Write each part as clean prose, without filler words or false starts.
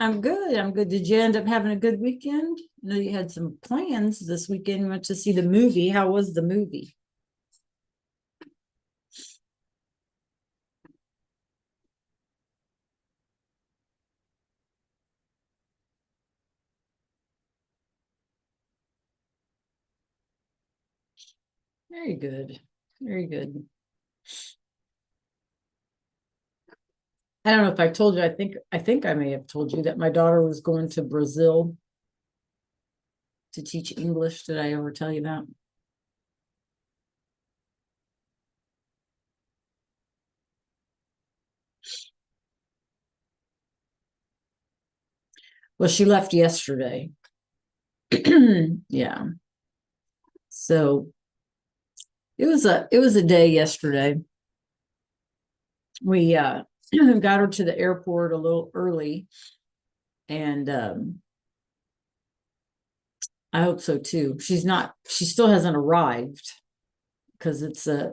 I'm good. I'm good. Did you end up having a good weekend? I know you had some plans this weekend. You went to see the movie. How was the movie? Very good. Very good. I don't know if I told you, I think I may have told you that my daughter was going to Brazil to teach English. Did I ever tell you that? Well, she left yesterday. Yeah. So it was a day yesterday. We got her to the airport a little early, and I hope so too. She still hasn't arrived because it's a,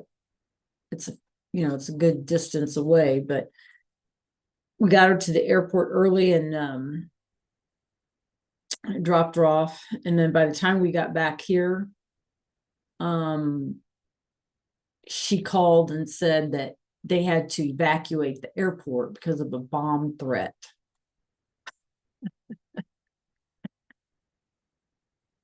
it's a good distance away, but we got her to the airport early and dropped her off. And then by the time we got back here, um, she called and said that they had to evacuate the airport because of a bomb threat.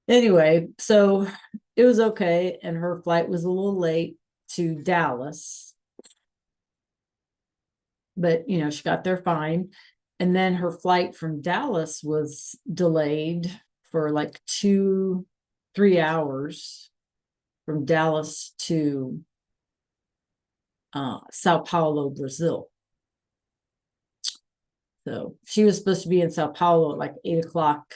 Anyway, so it was okay, and her flight was a little late to Dallas, but she got there fine. And then her flight from Dallas was delayed for like 3 hours from Dallas to Sao Paulo, Brazil. So she was supposed to be in Sao Paulo at like 8 o'clock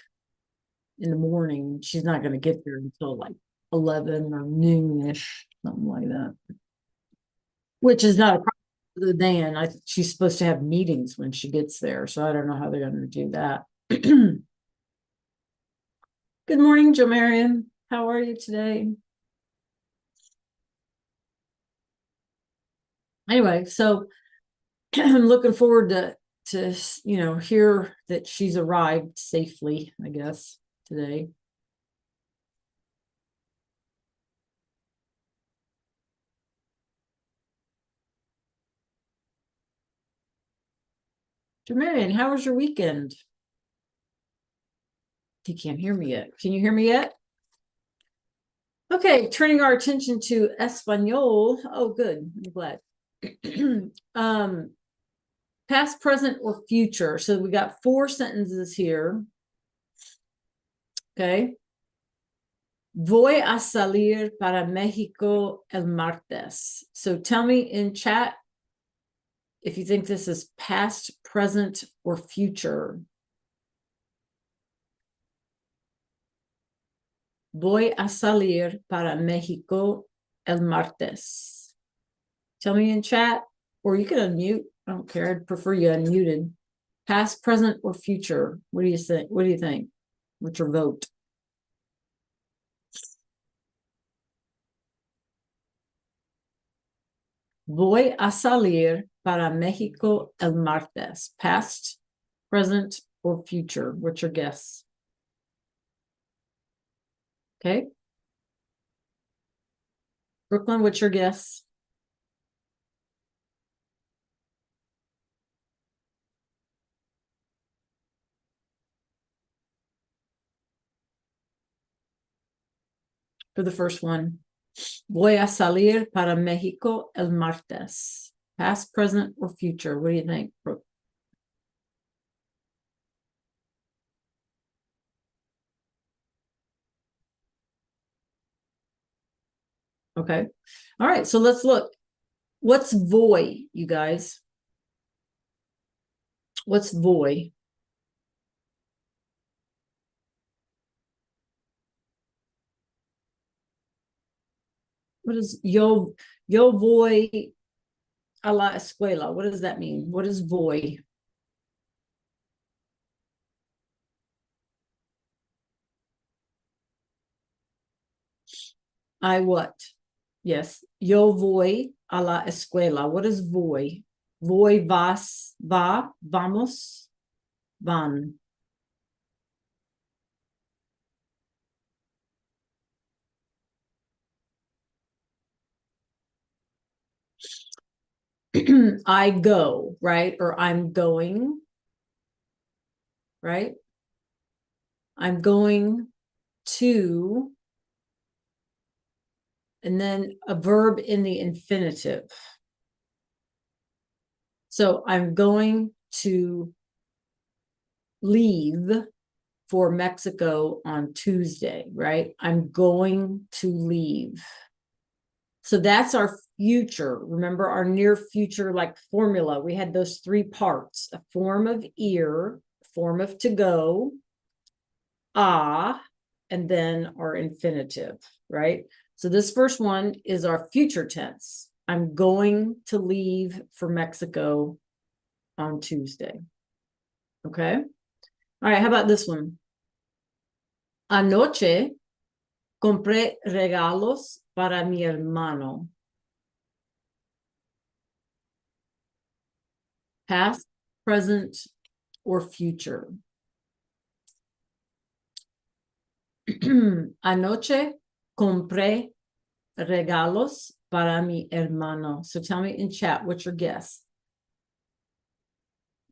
in the morning. She's not going to get there until like 11 or noonish, something like that, which is not a problem for the Dan. She's supposed to have meetings when she gets there. So I don't know how they're going to do that. Good morning, Jo Marion. How are you today? Anyway, so I'm looking forward to hear that she's arrived safely, I guess, today. Jo Marion, how was your weekend? You can't hear me yet. Can you hear me yet? Okay, turning our attention to Espanol. Oh, good. I'm glad. Past, present, or future. So we got 4 sentences here. Okay. Voy a salir para México el martes. So tell me in chat if you think this is past, present, or future. Voy a salir para México el martes. Tell me in chat, or you can unmute. I don't care. I'd prefer you unmuted. Past, present, or future. What do you think? What do you think? What's your vote? Voy a salir para México el martes. Past, present, or future? What's your guess? Okay. Brooklyn, what's your guess? For the first one. Voy a salir para México el martes. Past, present, or future? What do you think, Brooke? Okay. All right. So let's look. What's voy, you guys? What's voy? What is yo voy a la escuela? What does that mean? What is voy? I what? Yes. Yo voy a la escuela. What is voy? Voy, vas, va, vamos. van. I go, right? Or I'm going, right? I'm going to, and then a verb in the infinitive. So I'm going to leave for Mexico on Tuesday, right? I'm going to leave. So that's our future. Remember our near future like formula. We had those three parts, a form of ir, form of to go, and then our infinitive, right? So this first one is our future tense. I'm going to leave for Mexico on Tuesday. Okay. All right. How about this one? Anoche compré regalos para mi hermano. Past, present, or future. Anoche compré regalos para mi hermano. So tell me in chat, what's your guess?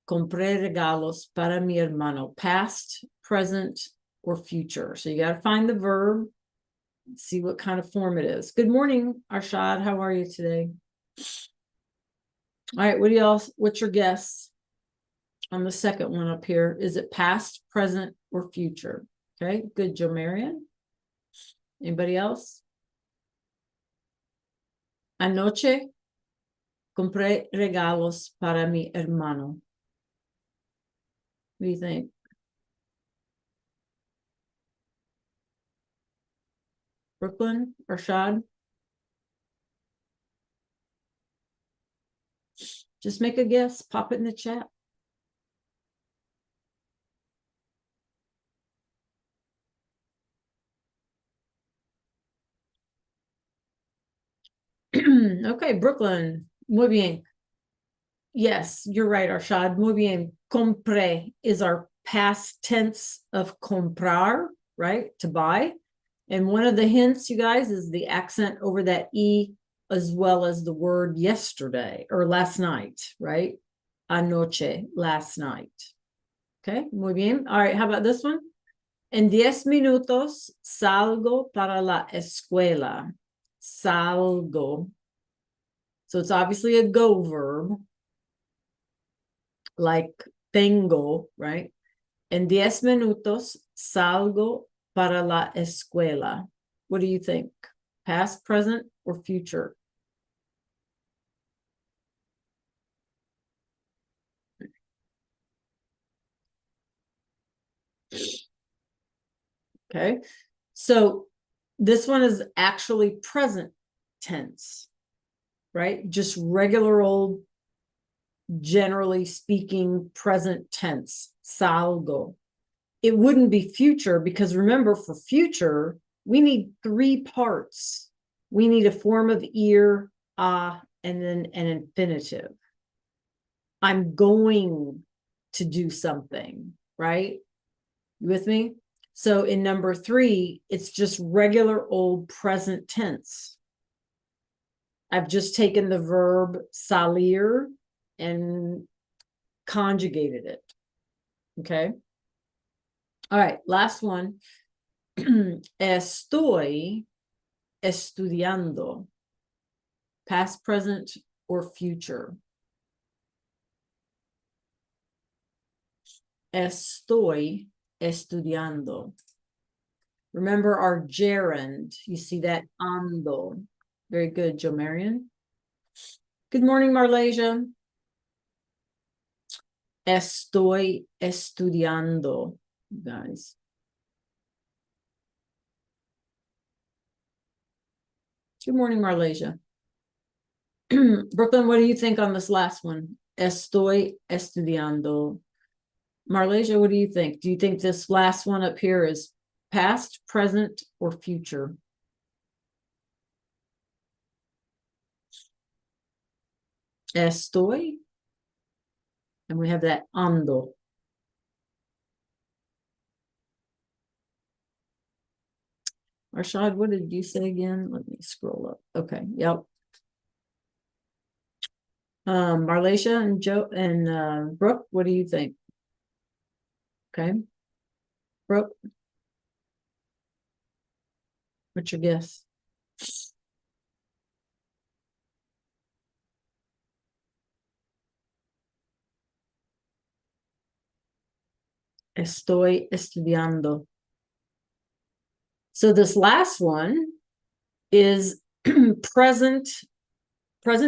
Compré regalos para mi hermano. Past, present, or future. So you got to find the verb, see what kind of form it is. Good morning, Arshad. How are you today? All right, what's your guess on the second one up here? Is it past, present, or future? Okay, good, Joe Marion. Anybody else? Anoche compré regalos para mi hermano. What do you think? Brooklyn, Arshad? Just make a guess, pop it in the chat. Okay, Brooklyn, muy bien. Yes, you're right, Arshad. Muy bien. Compré is our past tense of comprar, right? To buy. And one of the hints, you guys, is the accent over that E as well as the word yesterday or last night, right? Anoche, last night. Okay, muy bien. All right, how about this one? En 10 minutos salgo para la escuela. Salgo. So it's obviously a go verb, like tengo, right? En 10 minutos salgo para la escuela. What do you think? Past, present, or future? Okay. So this one is actually present tense, right? Just regular old, generally speaking, present tense, salgo. It wouldn't be future because remember, for future, we need three parts. We need a form of ir, and then an infinitive. I'm going to do something, right? You with me? So in number 3, it's just regular old present tense. I've just taken the verb salir and conjugated it. Okay. All right. Last one. Estoy estudiando. Past, present, or future. Estoy estudiando. Remember our gerund. You see that ando. Very good, Joe Marion. Good morning, Marlasia. Estoy estudiando, guys. Good morning, Marlasia. Brooklyn, what do you think on this last one? Estoy estudiando. Marlasia, what do you think? Do you think this last one up here is past, present, or future? Estoy. And we have that ando. Arshad, what did you say again? Let me scroll up. Okay, yep. Marlacia and Joe and Brooke, what do you think? Okay. Brooke, what's your guess? Estoy estudiando. So this last one is present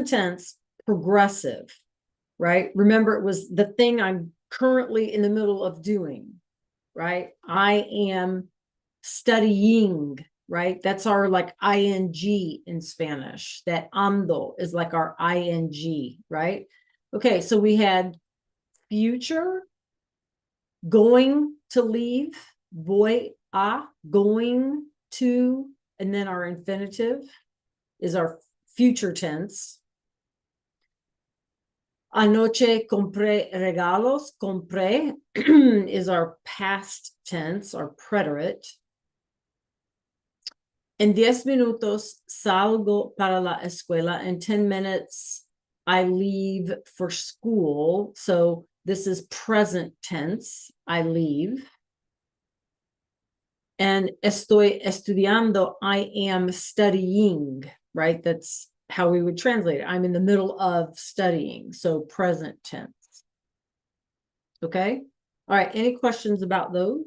tense, progressive, right? Remember, it was the thing I'm currently in the middle of doing, right? I am studying, right? That's our like ing in Spanish. That ando is like our ing, right? Okay, so we had future, going to leave, voy a, going to, and then our infinitive is our future tense. Anoche compré regalos. Compré is our past tense, our preterite. En 10 minutos salgo para la escuela. In 10 minutes, I leave for school. So this is present tense. I leave. And estoy estudiando. I am studying, right? That's how we would translate it. I'm in the middle of studying. So present tense. Okay. All right. Any questions about those?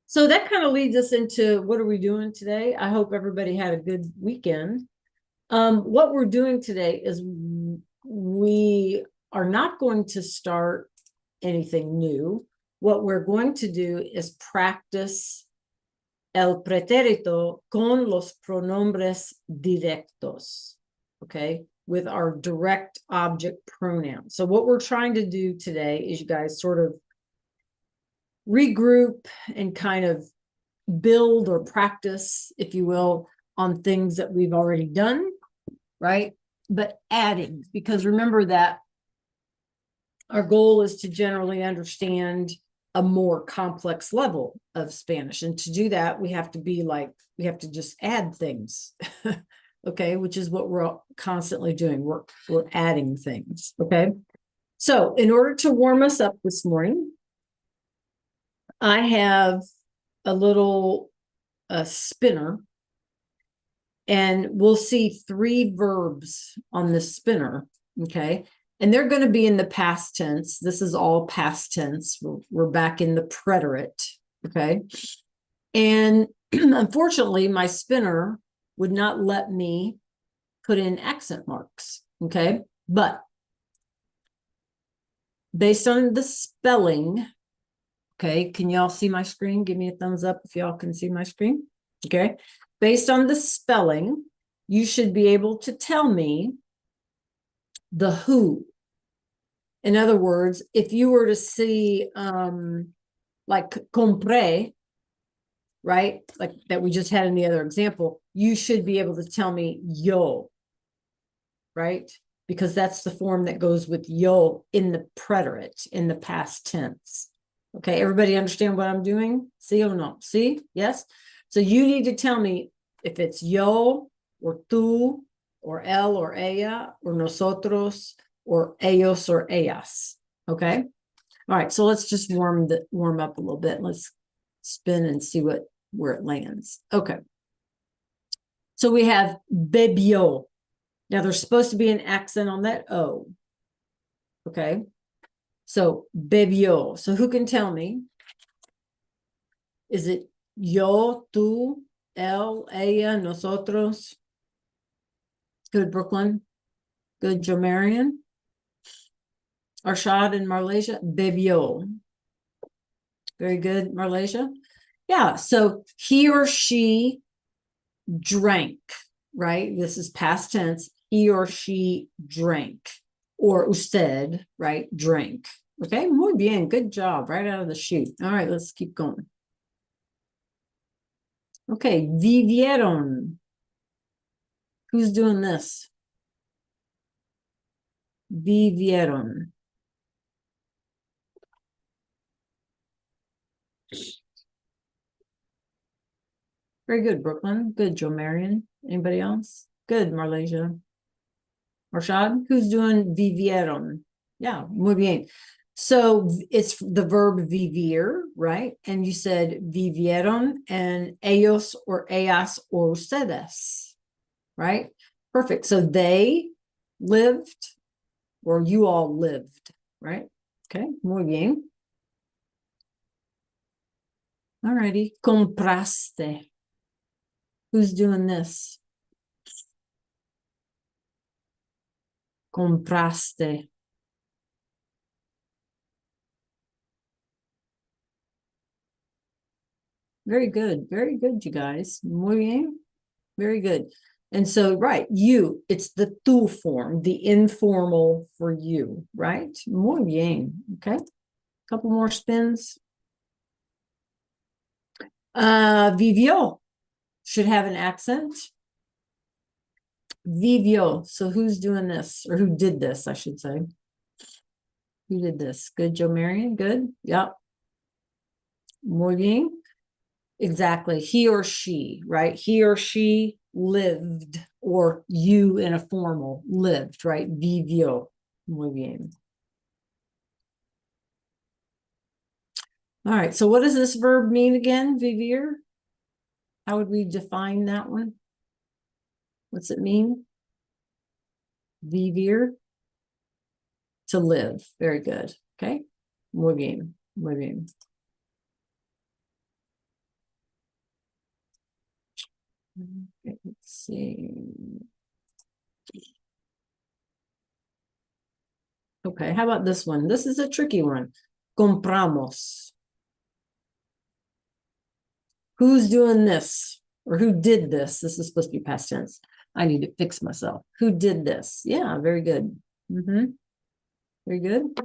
So that kind of leads us into what are we doing today? I hope everybody had a good weekend. What we're doing today is we are not going to start anything new. What we're going to do is practice el pretérito con los pronombres directos, okay, with our direct object pronoun. So what we're trying to do today is you guys sort of regroup and kind of build or practice, if you will, on things that we've already done, right? But adding, because remember that our goal is to generally understand a more complex level of Spanish. And to do that, we have to be like, we have to just add things, okay, which is what we're constantly doing. We're adding things, okay? So in order to warm us up this morning, I have a little spinner, and we'll see 3 verbs on the spinner, okay? And they're going to be in the past tense. This is all past tense. We're back in the preterite, okay? And unfortunately, my spinner would not let me put in accent marks, okay? But based on the spelling, okay, can y'all see my screen? Give me a thumbs up if y'all can see my screen, okay? Based on the spelling, you should be able to tell me the who. In other words, if you were to see like compré, right? Like that we just had in the other example, you should be able to tell me yo, right? Because that's the form that goes with yo in the preterite, in the past tense. Okay, everybody understand what I'm doing? See or no? See? Yes? So you need to tell me if it's yo or tú or él or ella or nosotros or ellos or ellas. Okay? All right, so let's just warm up a little bit. Let's spin and see where it lands. Okay. So we have bebió. Now there's supposed to be an accent on that O. Okay. So bebió. So who can tell me? Is it yo, tú, él, ella, nosotros? Good, Brooklyn. Good, Jomarian. Arshad and Marlacia. Bebió. Very good, Marlacia. Yeah, so he or she drank, right? This is past tense. He or she drank. Or usted, right? Drank. Okay, muy bien. Good job. Right out of the chute. All right, let's keep going. Okay, vivieron. Who's doing this? Vivieron. Very good, Brooklyn. Good, Joe Marion. Anybody else? Good, Marlasia. Rashad, who's doing vivieron? Yeah, muy bien. So it's the verb vivir, right? And you said vivieron and ellos or ellas or ustedes, right? Perfect. So they lived or you all lived, right? Okay, muy bien. All righty. Compraste. Who's doing this? Compraste. Very good. Very good, you guys. Muy bien. Very good. And so, right, you, it's the tú form, the informal for you, right? Muy bien. Okay. Couple more spins. Vivió should have an accent. Vivió. So who's doing this or who did this, I should say. Who did this? Good, Joe Marion. Good. Yep. Muy bien. Exactly. He or she, right? He or she lived, or you in a formal lived, right? Vivió. Muy bien. All right. So what does this verb mean again? Vivir? How would we define that one? What's it mean? Vivir? To live. Very good. Okay. Muy bien. Muy bien. Okay, let's see. Okay, how about this one? This is a tricky one. Compramos. Who's doing this? Or who did this? This is supposed to be past tense. I need to fix myself. Who did this? Yeah, very good. Very good.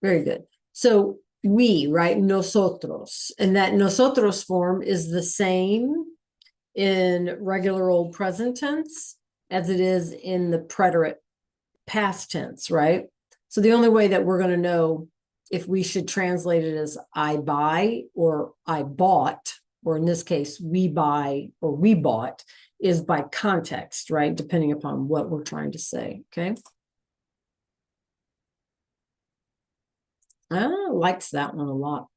Very good. So we, right? Nosotros. And that nosotros form is the same in regular old present tense as it is in the preterite past tense, right? So the only way that we're going to know if we should translate it as I buy or I bought, or in this case, we buy or we bought, is by context, right? Depending upon what we're trying to say, okay? Likes that one a lot.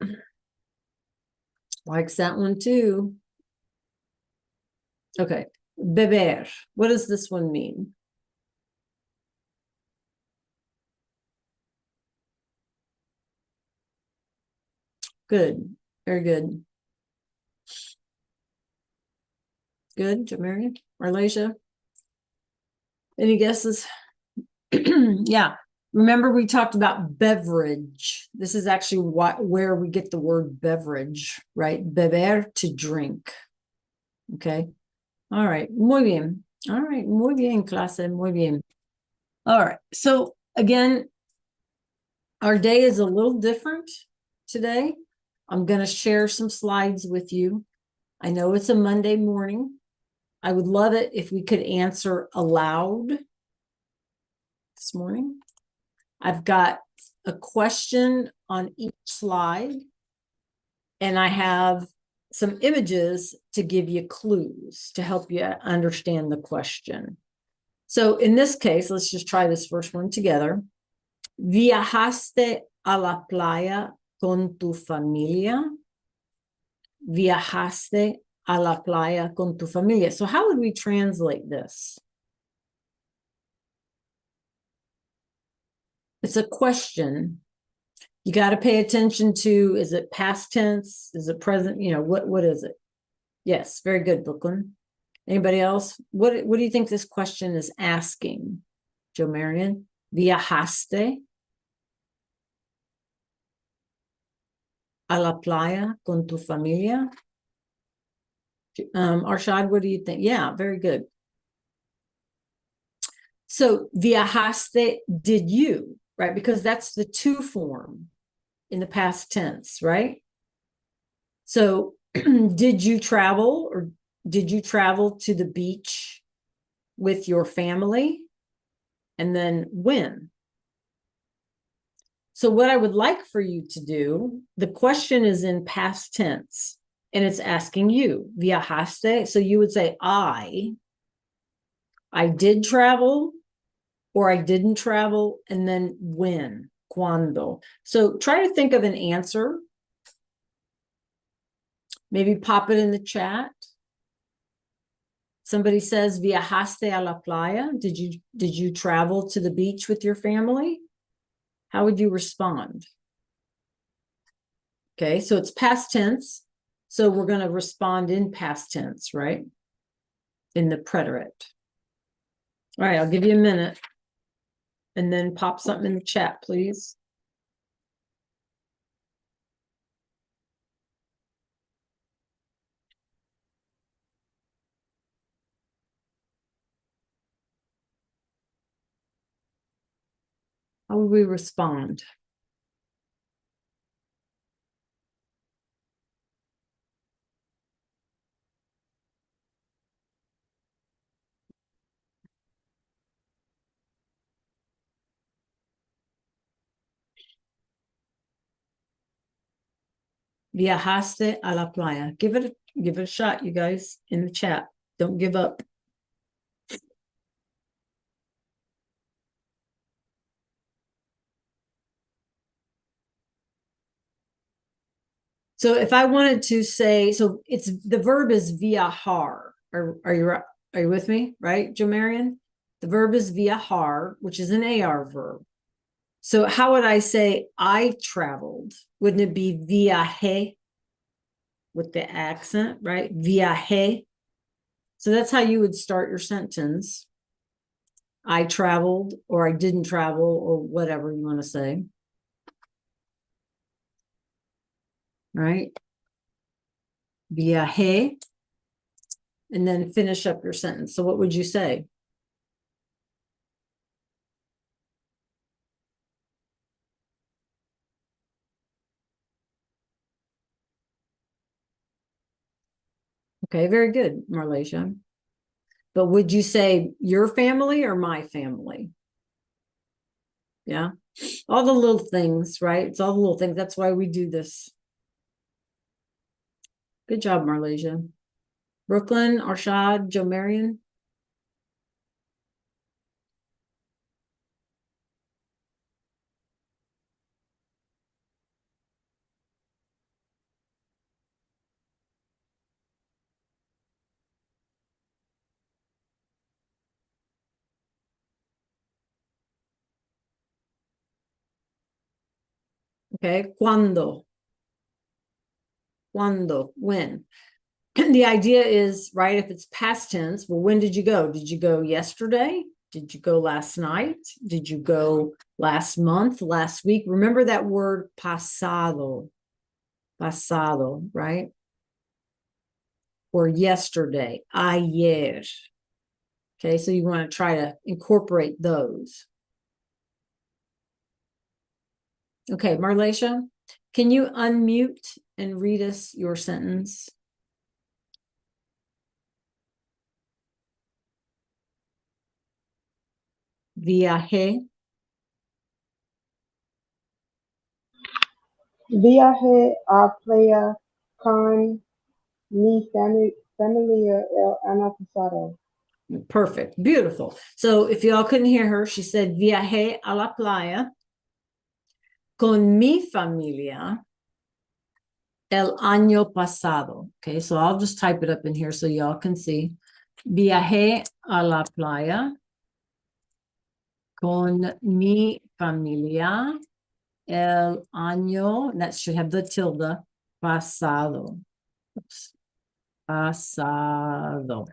Likes that one too. Okay, beber. What does this one mean? Good, very good. Good, Jamarian, Marlasia. Any guesses? Yeah. Remember we talked about beverage. This is actually where we get the word beverage, right? Beber, to drink. Okay. All right. Muy bien. All right. Muy bien, clase. Muy bien. All right. So again, our day is a little different today. I'm going to share some slides with you. I know it's a Monday morning. I would love it if we could answer aloud this morning. I've got a question on each slide, and I have some images to give you clues to help you understand the question. So in this case, let's just try this first one together. Viajaste a la playa con tu familia? Viajaste a la playa con tu familia. So how would we translate this? It's a question. You got to pay attention to, is it past tense? Is it present? You know, what is it? Yes, very good, Brooklyn. Anybody else? What do you think this question is asking, Joe Marion? Viajaste a la playa con tu familia? Arshad, what do you think? Yeah, very good. So viajaste, did you, right? Because that's the to form in the past tense, right? So did you travel, or did you travel to the beach with your family? And then when? So what I would like for you to do, the question is in past tense. and it's asking you, viajaste. So you would say, I did travel, or I didn't travel, and then when, cuando. So try to think of an answer. Maybe pop it in the chat. Somebody says, viajaste a la playa. Did you travel to the beach with your family? How would you respond? Okay, so it's past tense. So we're going to respond in past tense, right? In the preterite. All right, I'll give you a minute. And then pop something in the chat, please. How would we respond? Viajaste a la playa. Give it a shot, you guys, in the chat. Don't give up. So if I wanted to say, so it's the verb is viajar. Are you with me? Right, Jo Marion? The verb is viajar, which is an AR verb. So how would I say I traveled? Wouldn't it be viaje with the accent, right? Viaje. So that's how you would start your sentence. I traveled, or I didn't travel, or whatever you want to say. Right? Viaje. And then finish up your sentence. So what would you say? Okay, very good, Marlasia. But would you say your family or my family? Yeah. All the little things, right? It's all the little things. That's why we do this. Good job, Marlasia. Brooklyn, Arshad, Jo Marion. Okay, cuando. Cuando, when. The idea is, right, if it's past tense, well, when did you go? Did you go yesterday? Did you go last night? Did you go last month, last week? Remember that word pasado, pasado, right? Or yesterday, ayer. Okay, so you want to try to incorporate those. Okay, Marlasia, can you unmute and read us your sentence? Viaje. Viaje a playa con mi familia el año pasado. Perfect. Beautiful. So if y'all couldn't hear her, she said, viajé a la playa con mi familia el año pasado. Okay, so I'll just type it up in here so y'all can see. Viajé a la playa con mi familia el año, that should have the tilde, pasado. Oops. Pasado.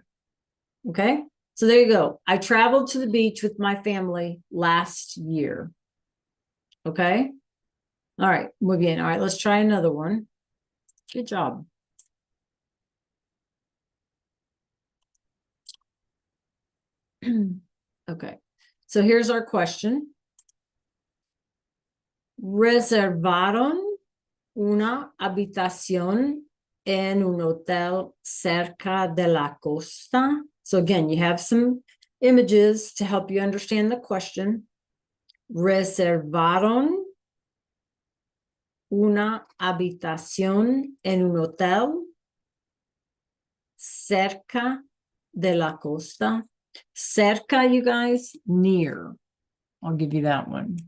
Okay, so there you go. I traveled to the beach with my family last year. Okay, all right, muy bien. All right, let's try another one. Good job. Okay, so here's our question. Reservaron una habitación en un hotel cerca de la costa. So again, you have some images to help you understand the question. Reservaron una habitación en un hotel cerca de la costa. Cerca, you guys, near. I'll give you that one.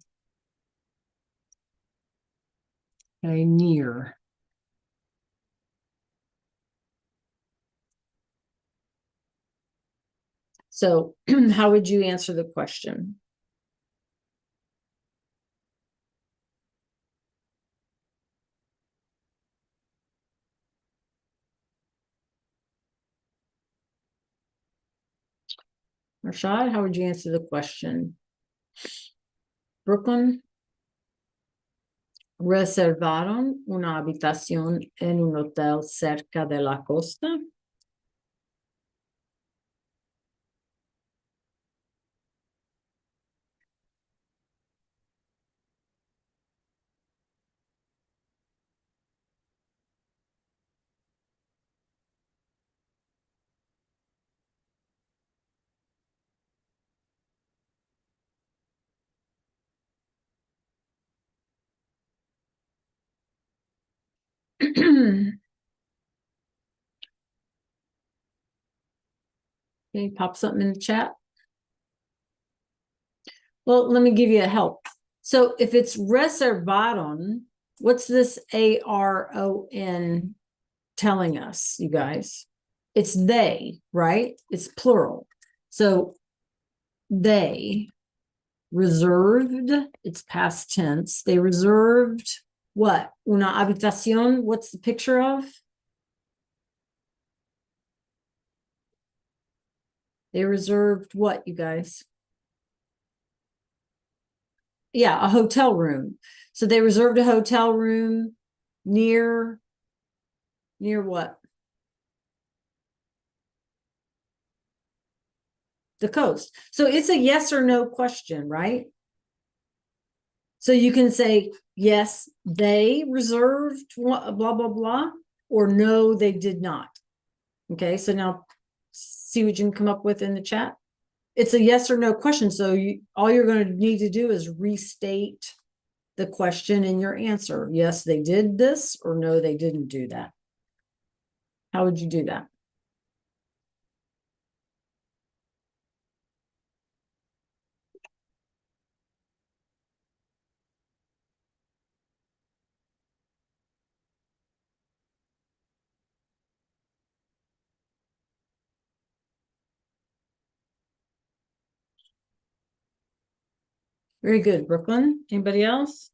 Okay, near. So how would you answer the question? Rashad, how would you answer the question? Brooklyn, reservaron una habitación en un hotel cerca de la costa. Okay, pop something in the chat. Well, let me give you a help. So if it's reservaron, what's this ARON telling us, you guys? It's they, right? It's plural. So they reserved, it's past tense. They reserved what? Una habitación. What's the picture of? They reserved what, you guys? Yeah, a hotel room. So they reserved a hotel room near what? The coast. So it's a yes or no question, right? So you can say, yes, they reserved blah, blah, blah, or no, they did not. Okay, so now see what you can come up with in the chat. It's a yes or no question. So all you're going to need to do is restate the question in your answer. Yes, they did this, or no, they didn't do that. How would you do that? Very good, Brooklyn. Anybody else?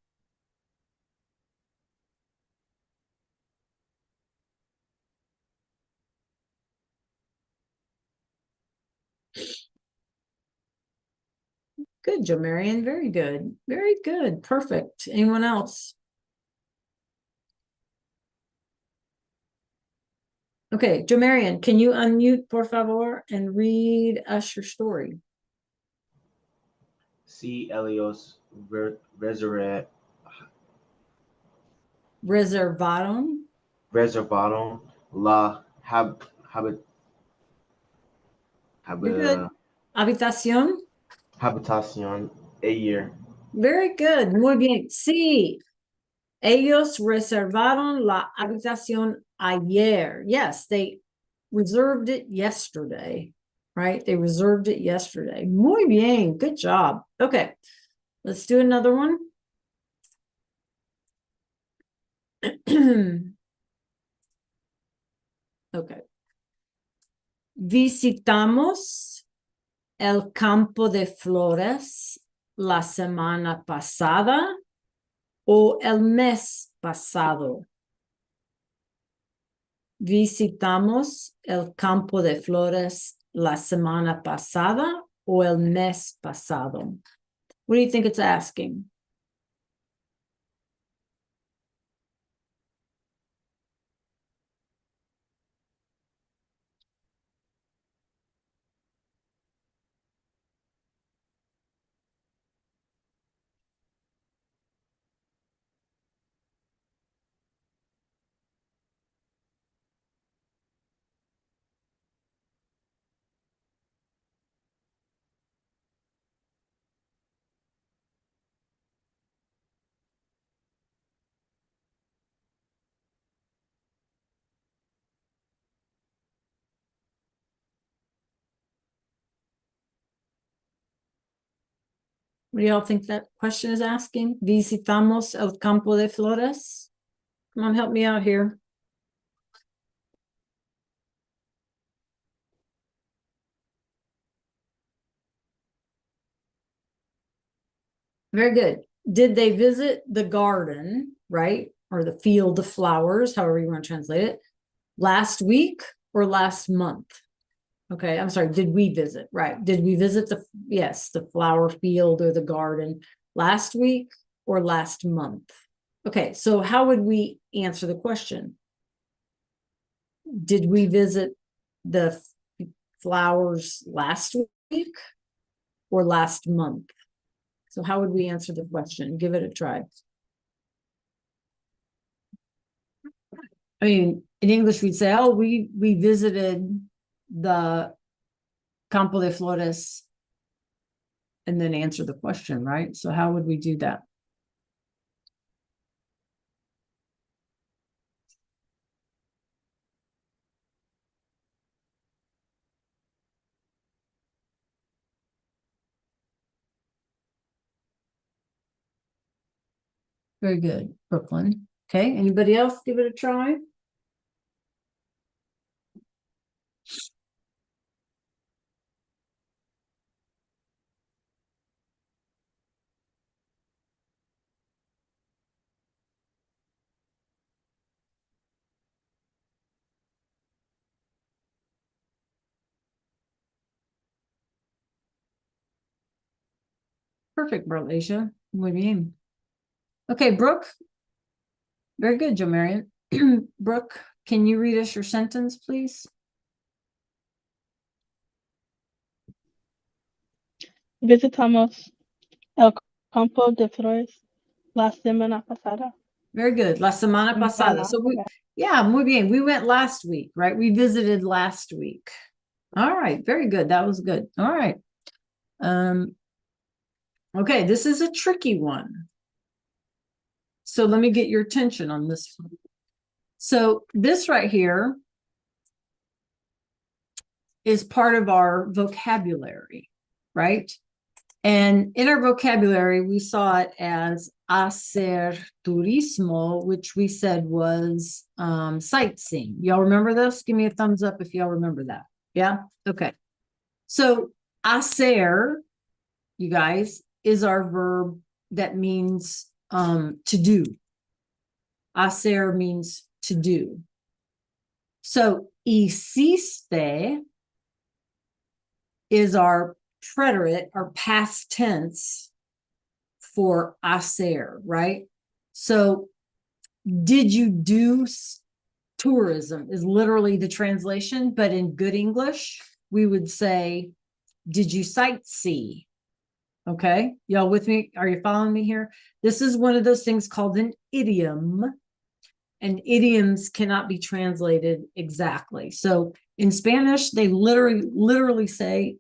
Good, Joe Marion. Very good. Very good. Perfect. Anyone else? Okay, Joe Marion, can you unmute, por favor, and read us your story? Sí, ellos Reservaron reservaron la You're good. Habitación. habitación ayer. Very good. Muy bien. Sí. Ellos reservaron la habitación ayer. Yes, they reserved it yesterday, right? They reserved it yesterday. Muy bien. Good job. Okay. Let's do another one. Okay. Visitamos el campo de flores la semana pasada o el mes pasado. Visitamos el campo de flores la semana pasada o el mes pasado. What do you think it's asking? What do y'all think that question is asking? Visitamos el campo de flores. Come on, help me out here. Very good. Did they visit the garden, right? Or the field of flowers, however you want to translate it, last week or last month? Okay, I'm sorry. Did we visit? Right. Did we visit the flower field or the garden last week or last month? Okay, so how would we answer the question? Did we visit the flowers last week or last month? So how would we answer the question? Give it a try. I mean, in English, we'd say, oh, we visited the Campo de Flores and then answer the question, right? So how would we do that? Very good, Brooklyn. Okay, anybody else give it a try? Perfect, Berlasia. Muy bien. Okay, Brooke. Very good, Joe Marion. Brooke, can you read us your sentence, please? Visitamos el campo de flores la semana pasada. Very good. La semana pasada. So yeah, muy bien. We went last week, right? We visited last week. All right, very good. That was good. All right. Okay, this is a tricky one. So let me get your attention on this one. So this right here is part of our vocabulary, right? And in our vocabulary, we saw it as hacer turismo, which we said was sightseeing. Y'all remember this? Give me a thumbs up if y'all remember that. Yeah? Okay. So hacer, you guys, is our verb that means to do. Hacer means to do. So hiciste is our preterite, our past tense for hacer, right? So did you do tourism is literally the translation, but in good English, we would say, did you sightsee? Okay, y'all with me? Are you following me here? This is one of those things called an idiom, and idioms cannot be translated exactly. So in Spanish, they literally say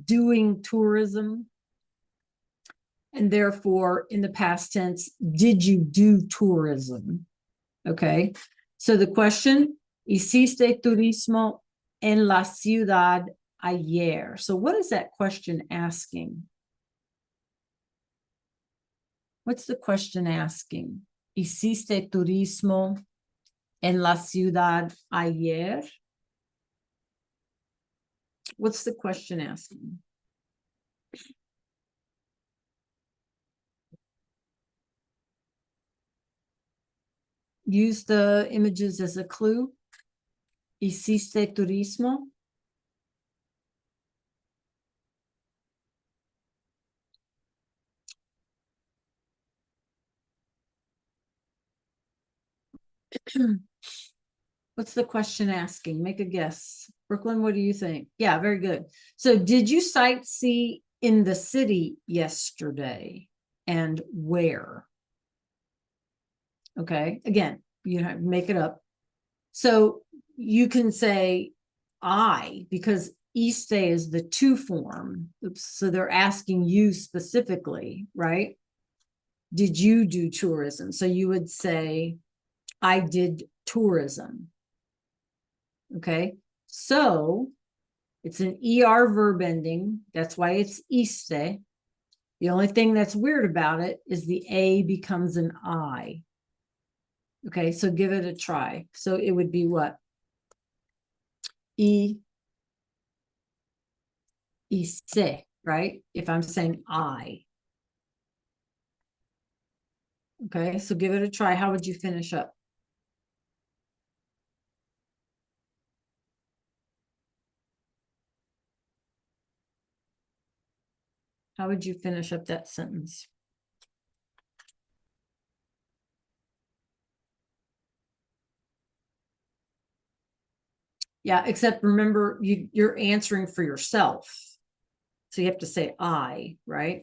doing tourism. And therefore, in the past tense, did you do tourism? Okay. So the question, ¿hiciste turismo en la ciudad ayer? So what is that question asking? What's the question asking? ¿Hiciste turismo en la ciudad ayer? What's the question asking? Use the images as a clue. ¿Hiciste turismo? What's the question asking? Make a guess. Brooklyn, what do you think? Yeah, very good. So did you sightsee in the city yesterday and where? Okay, again, you have make it up. So you can say I, because iste is the to form. Oops, so they're asking you specifically, right? Did you do tourism? So you would say, I did tourism. Okay, so it's an ER verb ending. That's why it's iste. The only thing that's weird about it is the A becomes an I. Okay, so give it a try. So it would be what? Se, right? If I'm saying I. Okay, so give it a try. How would you finish up? How would you finish up that sentence? Yeah, except remember, you're answering for yourself. So you have to say I, right?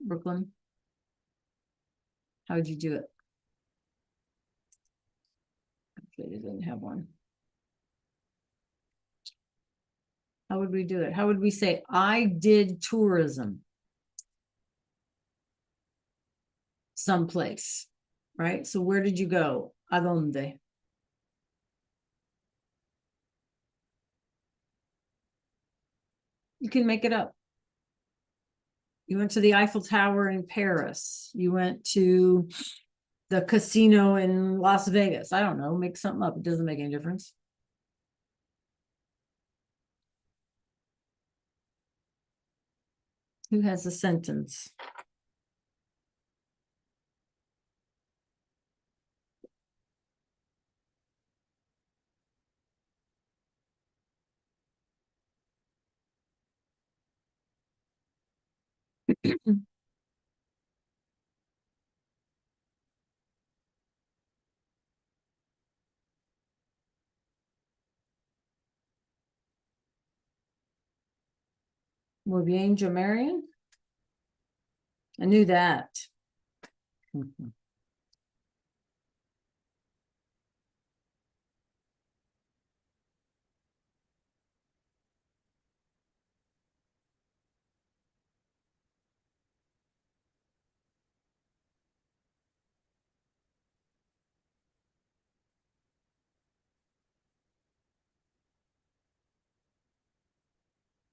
Brooklyn, how would you do it? Actually, it didn't have one. How would we do it? How would we say, I did tourism someplace, right? So where did you go? ¿A dónde? You can make it up. You went to the Eiffel Tower in Paris. You went to the casino in Las Vegas. I don't know, make something up. It doesn't make any difference. Who has a sentence? Muy bien, Jamarian. I knew that.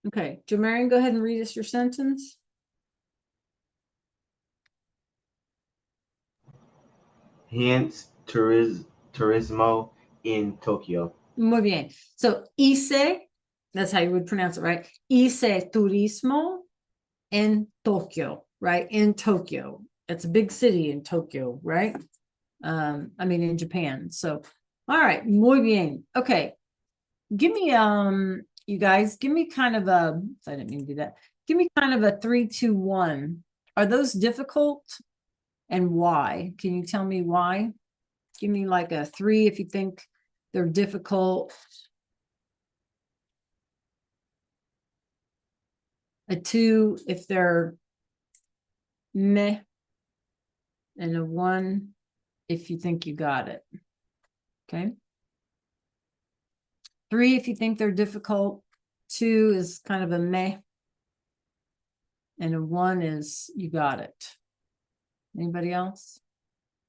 Okay, Jamarian, go ahead and read us your sentence. Hence, turismo in Tokyo. Muy bien. So, hice, that's how you would pronounce it, right? Hice turismo en Tokyo, right? In Tokyo. It's a big city in Tokyo, right? I mean, in Japan. So, all right, muy bien. Okay. Give me, you guys, give me kind of a, I didn't mean to do that. Give me kind of a 3, 2, 1. Are those difficult? And why? Can you tell me why? Give me like a 3 if you think they're difficult. A 2 if they're meh. And a 1 if you think you got it. Okay. 3 if you think they're difficult. 2 is kind of a meh. And a 1 is you got it. Anybody else?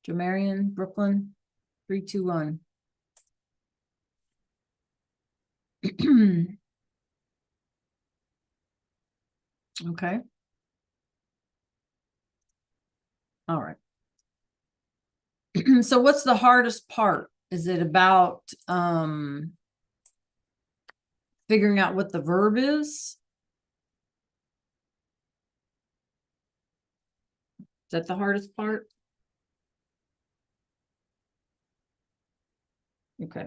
Jamarian, Brooklyn, 3, 2, 1. Okay. All right. So what's the hardest part? Is it about figuring out what the verb is? Is that the hardest part? Okay.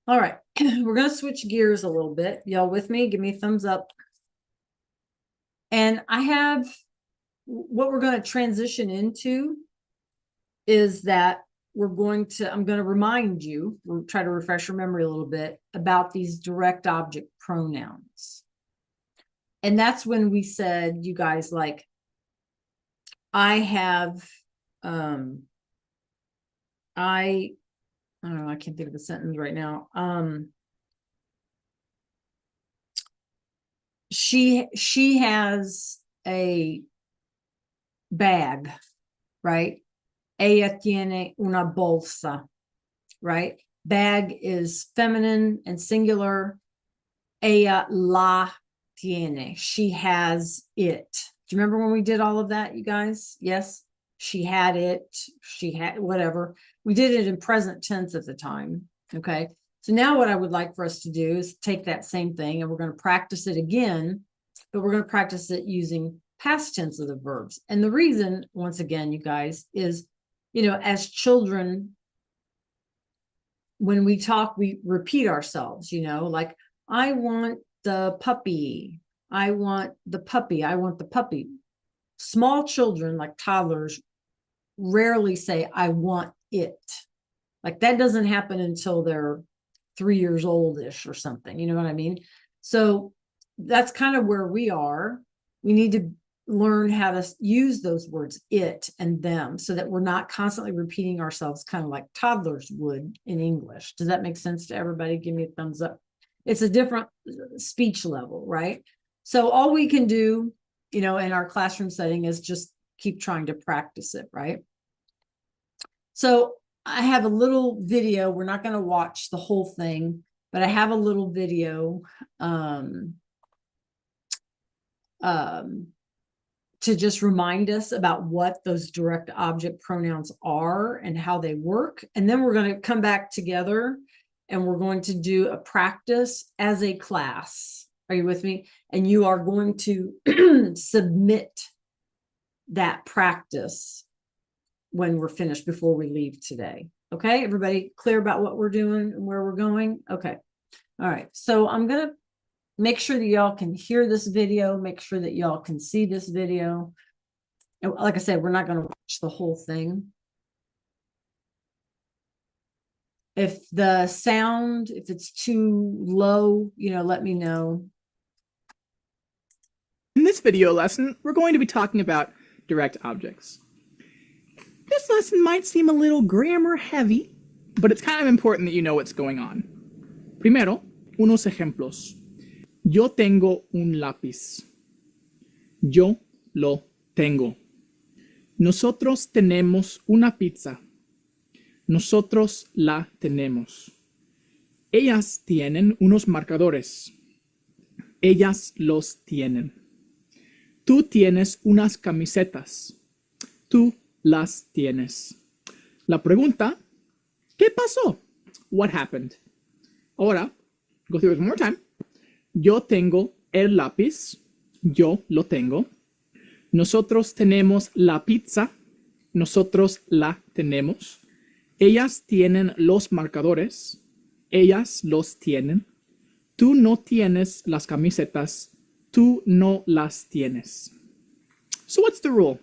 All right. We're going to switch gears a little bit. Y'all with me? Give me a thumbs up. And I have what we're going to transition into is that I'm going to remind you, we'll try to refresh your memory a little bit about these direct object pronouns. And that's when we said, you guys, like, I have, I don't know, I can't think of the sentence right now. She has a bag, right? Ella tiene una bolsa, right? Bag is feminine and singular. Ella la tiene. She has it. Do you remember when we did all of that, you guys? Yes. She had it. She had whatever. We did it in present tense at the time. Okay. So now what I would like for us to do is take that same thing and we're going to practice it again, but we're going to practice it using past tense of the verbs. And the reason, once again, you guys, is, as children, when we talk, we repeat ourselves, like, I want the puppy. I want the puppy. I want the puppy. Small children, like toddlers, rarely say, I want it. Like that doesn't happen until they're 3 years oldish or something. You know what I mean? So that's kind of where we are. We need to learn how to use those words, it and them, so that we're not constantly repeating ourselves, kind of like toddlers would in English. Does that make sense to everybody? Give me a thumbs up. It's a different speech level, right? So all we can do, in our classroom setting is just keep trying to practice it, right? So I have a little video. We're not going to watch the whole thing, but I have a little video to just remind us about what those direct object pronouns are and how they work. And then we're going to come back together and we're going to do a practice as a class. Are you with me? And you are going to submit that practice when we're finished before we leave today. Okay, everybody clear about what we're doing and where we're going? Okay. All right. So I'm going to make sure that y'all can hear this video, make sure that y'all can see this video. And like I said, we're not going to watch the whole thing. If the sound, if it's too low, let me know. In this video lesson, we're going to be talking about direct objects. This lesson might seem a little grammar heavy, but it's kind of important that you know what's going on. Primero, unos ejemplos. Yo tengo un lápiz. Yo lo tengo. Nosotros tenemos una pizza. Nosotros la tenemos. Ellas tienen unos marcadores. Ellas los tienen. Tú tienes unas camisetas. Tú las tienes. La pregunta, ¿qué pasó? What happened? Ahora, go through it one more time. Yo tengo el lápiz. Yo lo tengo. Nosotros tenemos la pizza. Nosotros la tenemos. Ellas tienen los marcadores. Ellas los tienen. Tú no tienes las camisetas. Tú no las tienes. So what's the rule?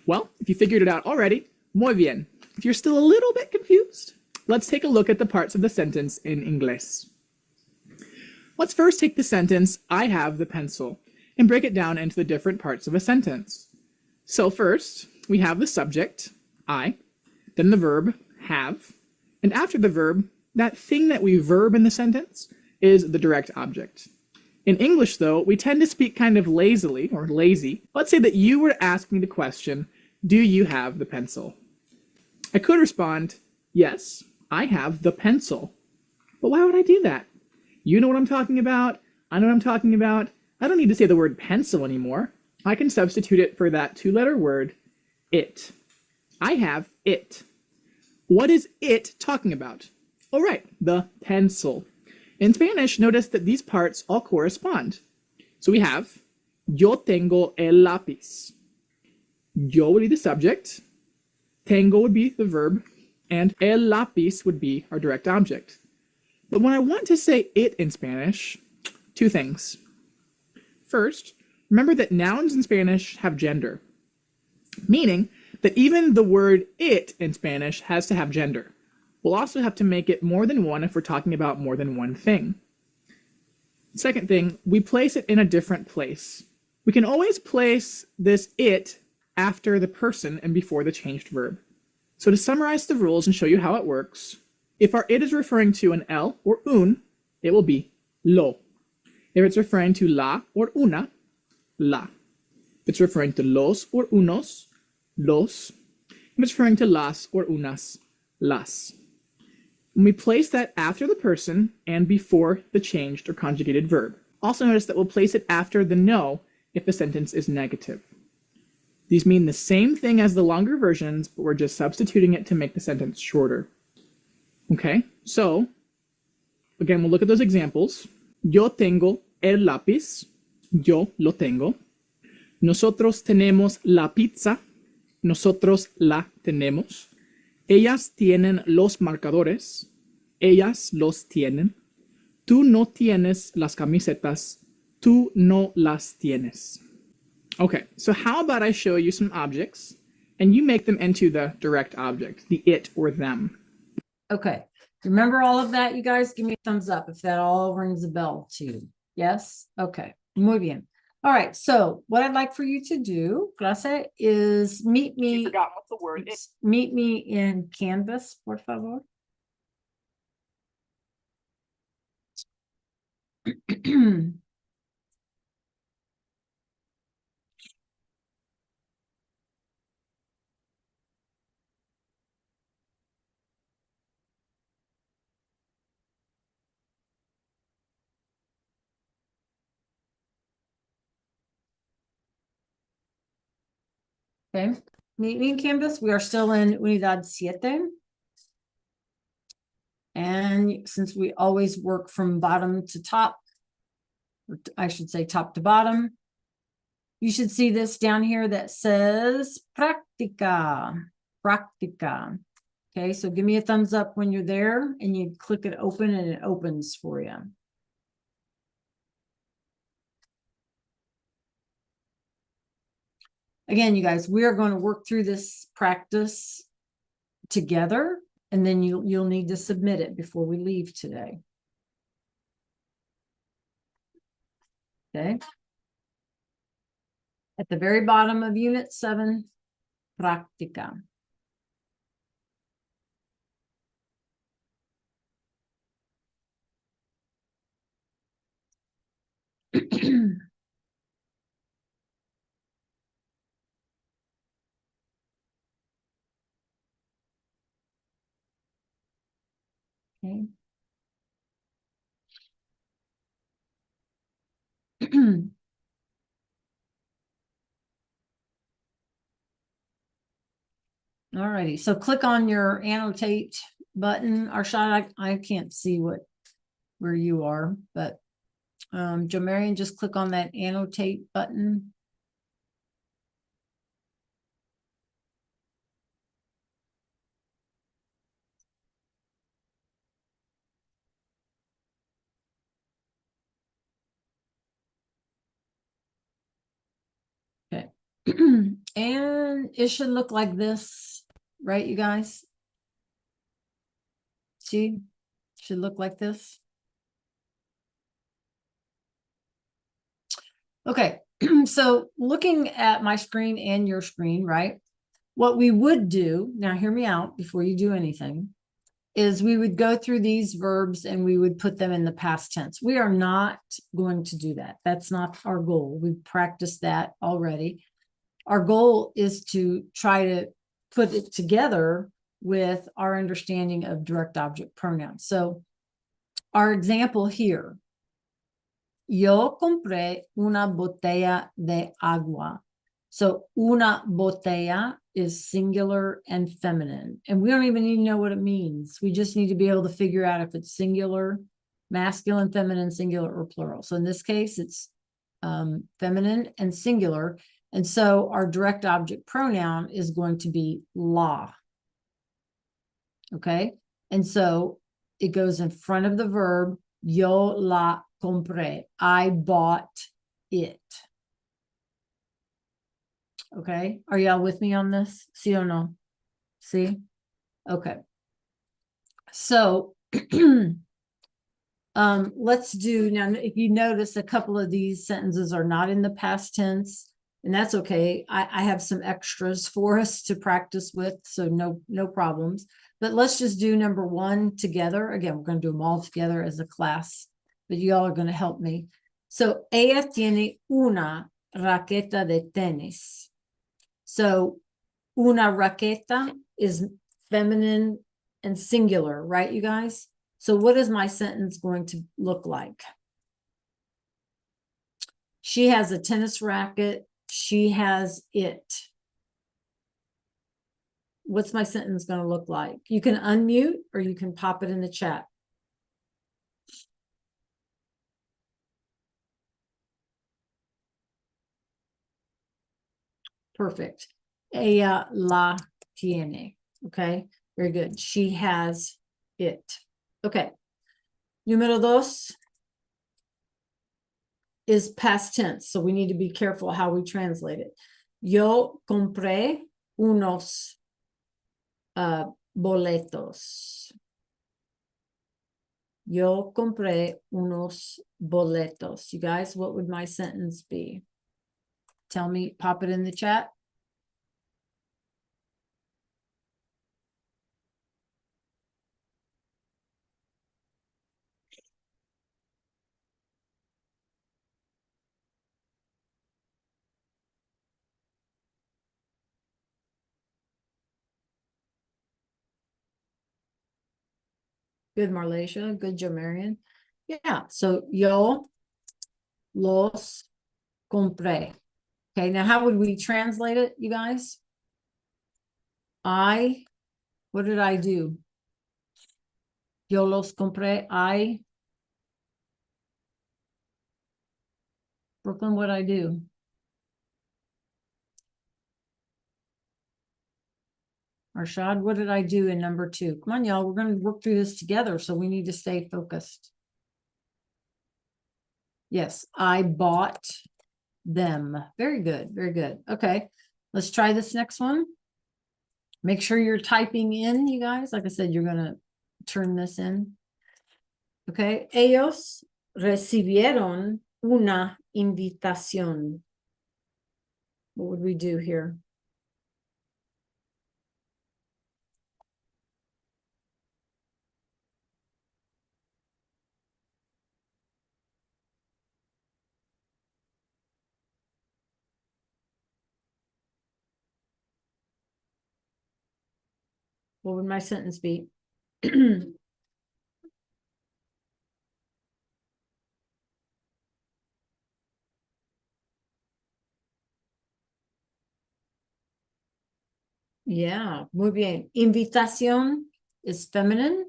Well, if you figured it out already, muy bien. If you're still a little bit confused, let's take a look at the parts of the sentence in English. Let's first take the sentence, I have the pencil, and break it down into the different parts of a sentence. So first, we have the subject, I, then the verb, have, and after the verb, that thing that we verb in the sentence is the direct object. In English, though, we tend to speak kind of lazily, or lazy. Let's say that you were to ask me the question, do you have the pencil? I could respond, yes, I have the pencil. But why would I do that? You know what I'm talking about. I know what I'm talking about. I don't need to say the word pencil anymore. I can substitute it for that two-letter word, it. I have it. What is it talking about? Oh, right, the pencil. In Spanish, notice that these parts all correspond. So we have, yo tengo el lápiz. Yo would be the subject, tengo would be the verb, and el lápiz would be our direct object. But when I want to say it in Spanish, two things. First, remember that nouns in Spanish have gender, meaning that even the word it in Spanish has to have gender. We'll also have to make it more than one if we're talking about more than one thing. Second thing, we place it in a different place. We can always place this it after the person and before the changed verb. So to summarize the rules and show you how it works, if our it is referring to an el or un, it will be lo. If it's referring to la or una, la. If it's referring to los or unos, los. If it's referring to las or unas, las. And we place that after the person and before the changed or conjugated verb. Also notice that we'll place it after the no if the sentence is negative. These mean the same thing as the longer versions, but we're just substituting it to make the sentence shorter. Okay, so again, we'll look at those examples. Yo tengo el lápiz. Yo lo tengo. Nosotros tenemos la pizza. Nosotros la tenemos. Ellas tienen los marcadores. Ellas los tienen. Tú no tienes las camisetas. Tú no las tienes. Okay, so how about I show you some objects and you make them into the direct object, the it or them. Okay, remember all of that, you guys? Give me a thumbs up if that all rings a bell to you. Yes? Okay, muy bien. All right, so what I'd like for you to do, clase, is meet me. You forgot what the word is. Meet me in Canvas, por favor. Okay, meet me in Canvas. We are still in Unidad 7. And since we always work from bottom to top, or I should say top to bottom, you should see this down here that says Practica. Practica. Okay, so give me a thumbs up when you're there and you click it open and it opens for you. Again, you guys, we are going to work through this practice together, and then you'll need to submit it before we leave today. Okay. At the very bottom of Unit 7, Practica. Okay. All righty, so click on your annotate button. Arshad, I can't see where you are, but Jomarian, just click on that annotate button. Okay. And it should look like this, right, you guys? See, should look like this. Okay, so looking at my screen and your screen, right? What we would do, now hear me out before you do anything, is we would go through these verbs and we would put them in the past tense. We are not going to do that. That's not our goal. We've practiced that already. Our goal is to try to put it together with our understanding of direct object pronouns. So our example here, yo compré una botella de agua. So una botella is singular and feminine, and we don't even need to know what it means. We just need to be able to figure out if it's singular, masculine, feminine, singular, or plural. So in this case, it's feminine and singular. And so our direct object pronoun is going to be la. Okay. And so it goes in front of the verb, yo la compré. I bought it. Okay. Are y'all with me on this? See or no? See? Okay. So let's do now. If you notice, a couple of these sentences are not in the past tense. And that's okay. I have some extras for us to practice with, so no problems. But let's just do number 1 together. Again, we're going to do them all together as a class, but you all are going to help me. So, ella tiene una raqueta de tenis. So, una raqueta is feminine and singular, right, you guys? So what is my sentence going to look like? She has a tennis racket. She has it. What's my sentence going to look like? You can unmute or you can pop it in the chat. Perfect. Ella la tiene. Okay, very good. She has it. Okay. Número dos is past tense, so we need to be careful how we translate it. Yo compré unos boletos. Yo compré unos boletos. You guys, what would my sentence be? Tell me, pop it in the chat. Good, Marlasia. Good, Joe Marion. Yeah, so yo los compré. Okay, now how would we translate it, you guys? What did I do? Yo los compré. Brooklyn, what'd I do? Arshad, what did I do in number 2? Come on, y'all, we're going to work through this together, so we need to stay focused. Yes, I bought them. Very good, very good. Okay, let's try this next one. Make sure you're typing in, you guys. Like I said, you're going to turn this in. Okay, ellos recibieron una invitación. What would we do here? What would my sentence be? Yeah, muy bien. Invitación is feminine.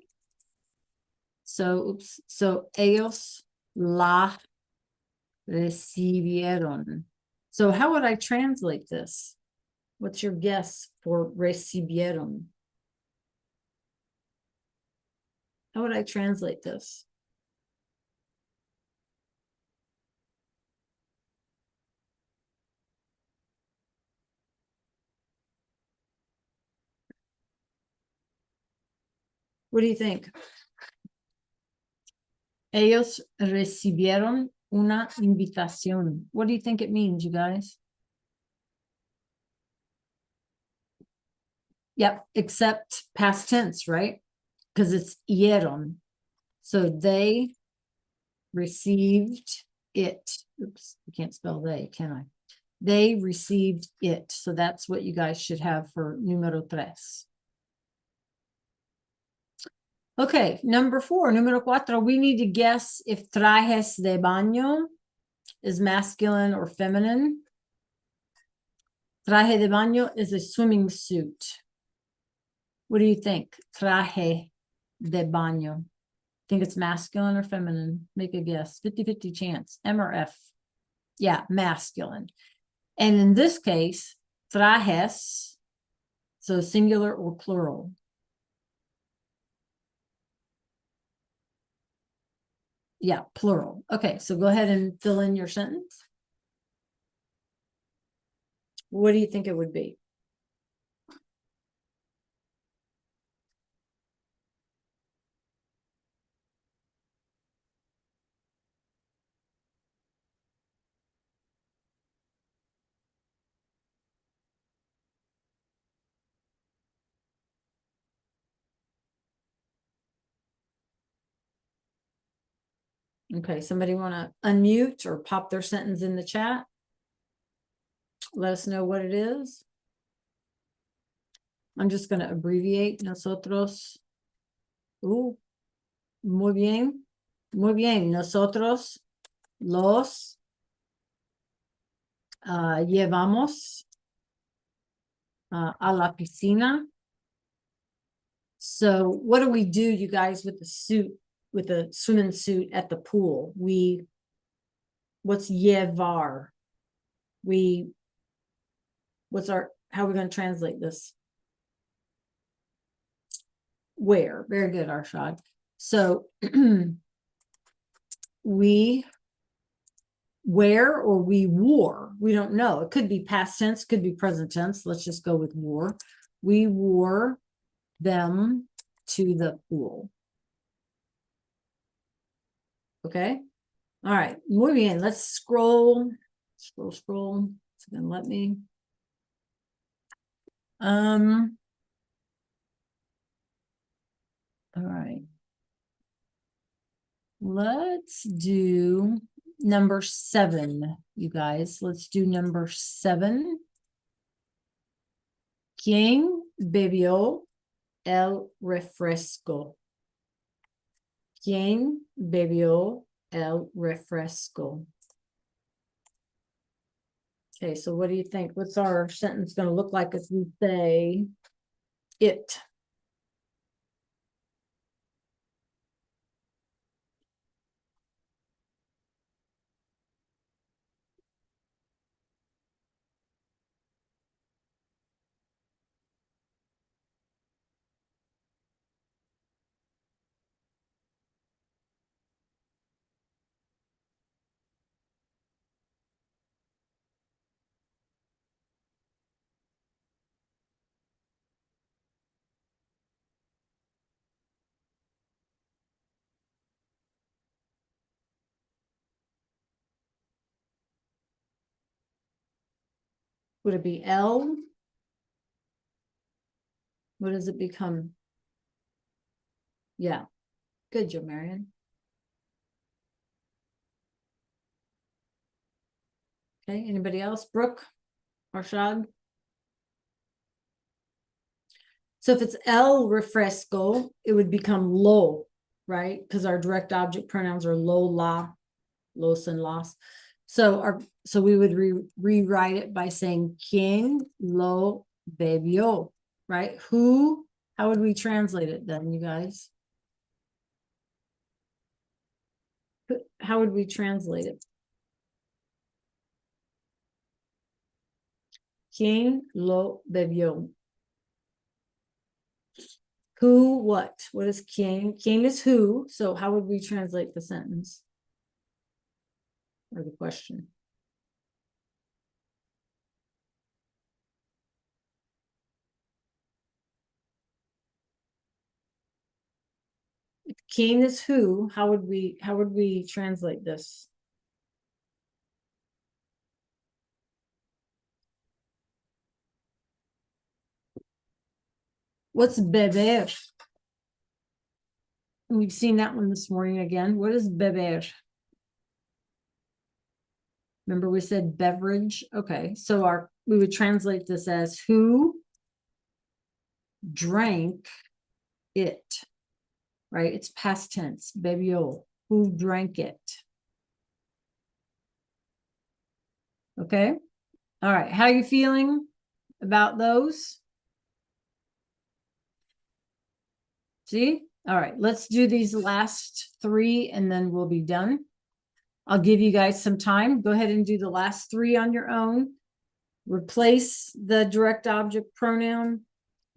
So, oops. So, ellos la recibieron. So, how would I translate this? What's your guess for recibieron? How would I translate this? What do you think? Ellos recibieron una invitación. What do you think it means, you guys? Yep, except past tense, right? Because it's oyeron. So they received it. Oops, I can't spell they, can I? They received it. So that's what you guys should have for número 3. Okay, number 4, número 4, we need to guess if trajes de baño is masculine or feminine. Traje de baño is a swimming suit. What do you think? Traje de baño. Think it's masculine or feminine? Make a guess. 50-50 chance. M or F? Yeah, masculine. And in this case, trajes, so singular or plural. Yeah, plural. Okay, so go ahead and fill in your sentence. What do you think it would be? Okay, somebody want to unmute or pop their sentence in the chat? Let us know what it is. I'm just going to abbreviate nosotros Muy bien. Muy bien. Nosotros los llevamos a la piscina. So what do we do, you guys, with the suit, with the swimming suit at the pool? What's llevar? How are we going to translate this? Wear. Very good, Arshad. So we wear or we wore. We don't know. It could be past tense, could be present tense. Let's just go with wore. We wore them to the pool. Okay. All right. Muy bien. Let's scroll. Scroll. It's gonna let me. All right. Let's do number 7, you guys. Let's do number 7. ¿Quién bebió el refresco? ¿Quién bebió el refresco? Okay, so what do you think? What's our sentence going to look like if we say it? Would it be L? What does it become? Yeah. Good, Joe Marion. Okay, anybody else? Brooke? Arshad? So if it's El refresco, it would become lo, right? Because our direct object pronouns are lo, la, los, and las. So we would rewrite it by saying quien lo bebió, right? Who? How would we translate it then, you guys? How would we translate it? Quien lo bebió? Who, what? What is quien? Quien is who. So how would we translate the sentence? Or the question? Quien is who? How would we translate this? What's beber? We've seen that one this morning again. What is beber? Remember we said beverage? Okay, so we would translate this as who drank it, right? It's past tense, bebió. Who drank it? Okay, all right. How are you feeling about those? See? All right, let's do these last 3 and then we'll be done. I'll give you guys some time. Go ahead and do the last 3 on your own. Replace the direct object pronoun.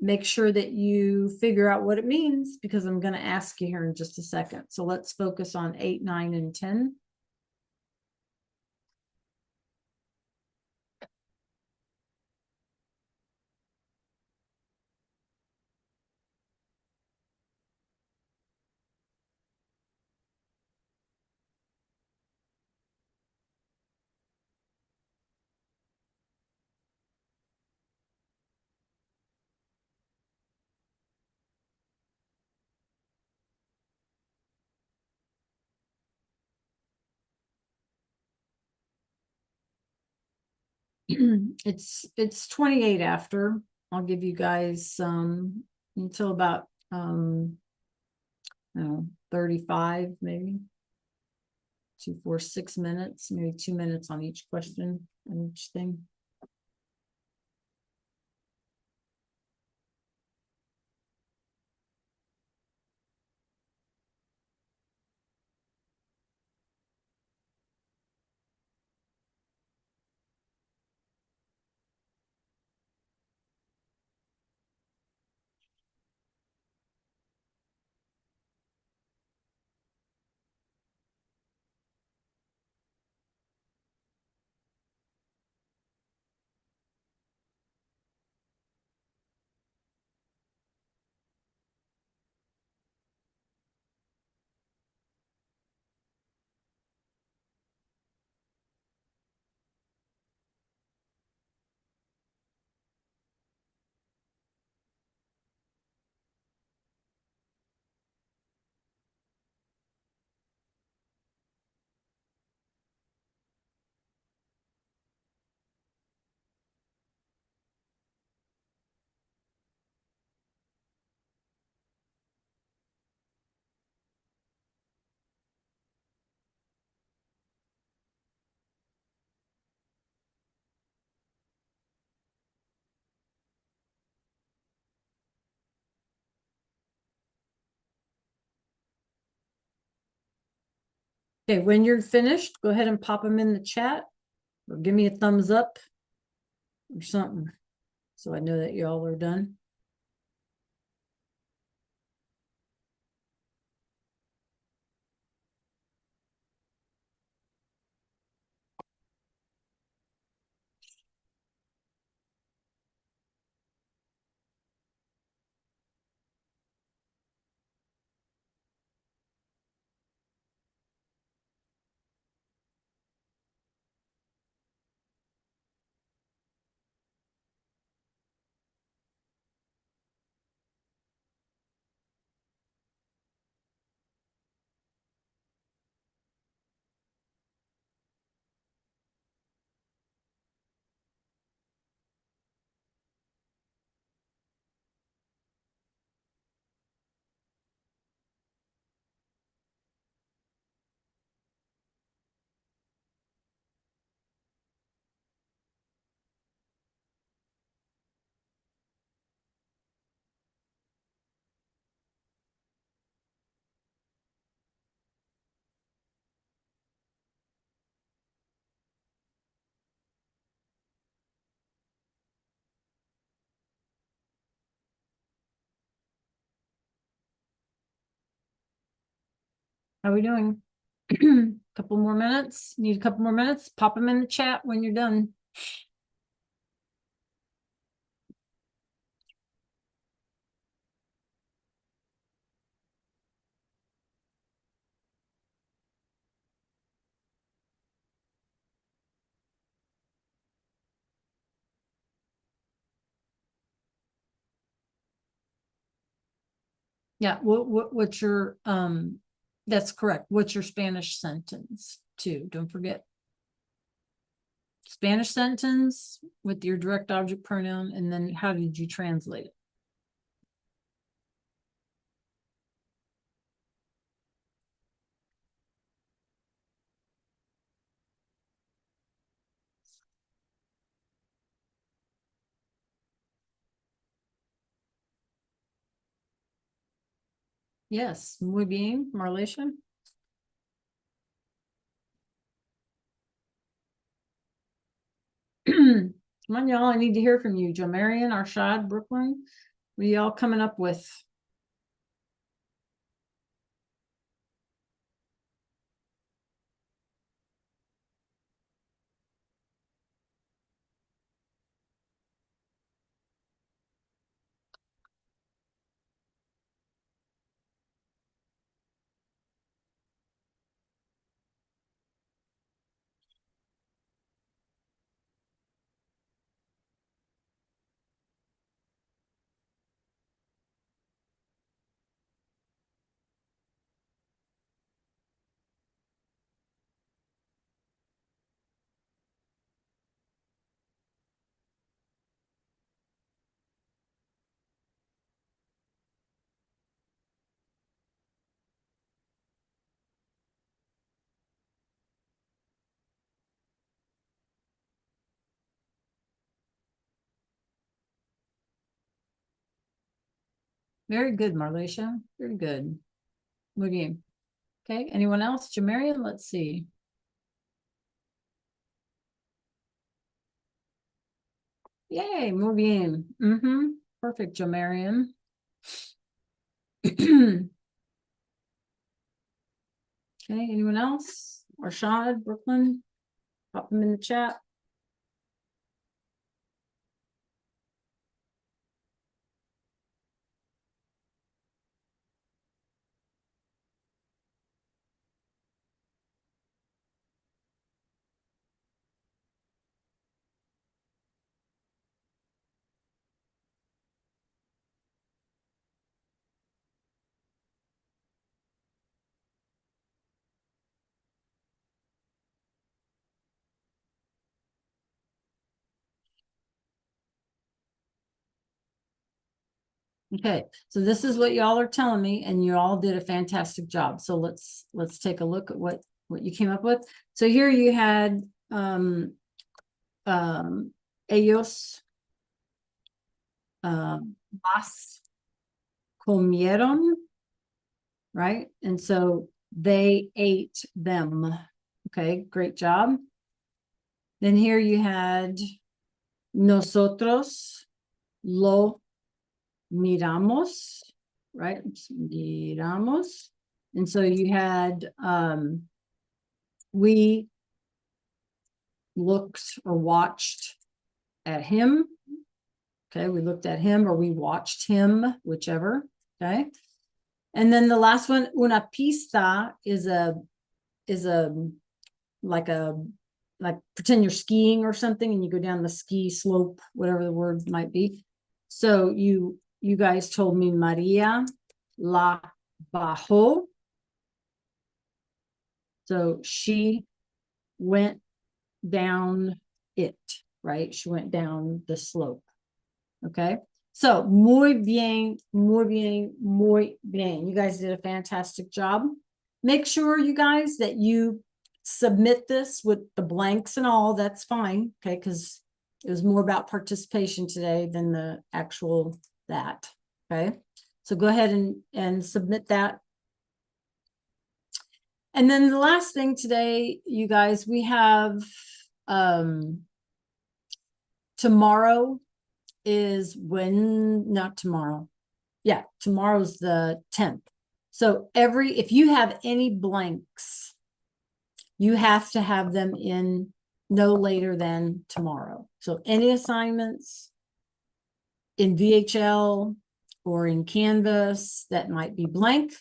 Make sure that you figure out what it means because I'm going to ask you here in just a second. So let's focus on 8, 9, and 10. It's 28 after. I'll give you guys until about 35 maybe. 2, 4, 6 minutes, maybe 2 minutes on each question and each thing. Okay, when you're finished, go ahead and pop them in the chat or give me a thumbs up or something. So I know that y'all are done. How are we doing? Couple more minutes? Need a couple more minutes? Pop them in the chat when you're done. Yeah, what's your that's correct. What's your Spanish sentence too? Don't forget. Spanish sentence with your direct object pronoun, and then how did you translate it? Yes, muy bien, Marlecia. Come on, y'all. I need to hear from you. Jo Marion, Arshad, Brooklyn. What are y'all coming up with? Very good, Marlecia. Very good. Muy bien. Okay, anyone else? Jamarian, let's see. Yay, muy bien. Perfect, Jamarian. Okay, anyone else? Arshad, Brooklyn? Pop them in the chat. Okay, so this is what y'all are telling me, and you all did a fantastic job. So let's take a look at what you came up with. So here you had ellos las comieron, right? And so they ate them. Okay, great job. Then here you had nosotros lo miramos, right? Miramos. And so you had we looked or watched at him. Okay, we looked at him or we watched him, whichever. Okay. And then the last one, una pista is like pretend you're skiing or something and you go down the ski slope, whatever the word might be. So you guys told me Maria la bajó. So she went down it, right? She went down the slope. Okay. So muy bien, muy bien, muy bien. You guys did a fantastic job. Make sure, you guys, that you submit this with the blanks and all. That's fine. Okay. Because it was more about participation today than the actual that. Okay. So go ahead and submit that. And then the last thing today, you guys, we have tomorrow is not tomorrow. Yeah, tomorrow's the 10th. So if you have any blanks, you have to have them in no later than tomorrow. So any assignments in VHL or in Canvas that might be blank,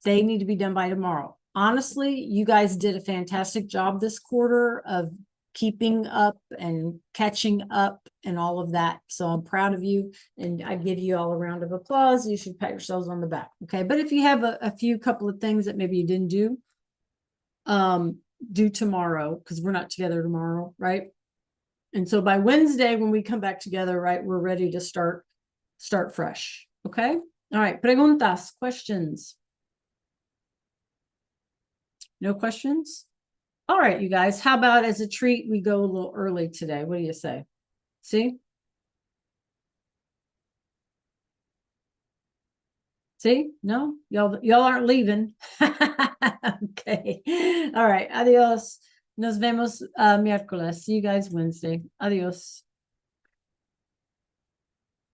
they need to be done by tomorrow. Honestly, you guys did a fantastic job this quarter of keeping up and catching up and all of that. So I'm proud of you, and I give you all a round of applause. You should pat yourselves on the back. Okay. But if you have a couple of things that maybe you didn't do, do tomorrow, because we're not together tomorrow, right? And so by Wednesday, when we come back together, right, we're ready to start fresh. Okay. All right. Preguntas, questions? No questions? All right, you guys, how about as a treat, we go a little early today? What do you say? See? See? No? Y'all aren't leaving. Okay. All right. Adios. Nos vemos miércoles. See you guys Wednesday. Adios.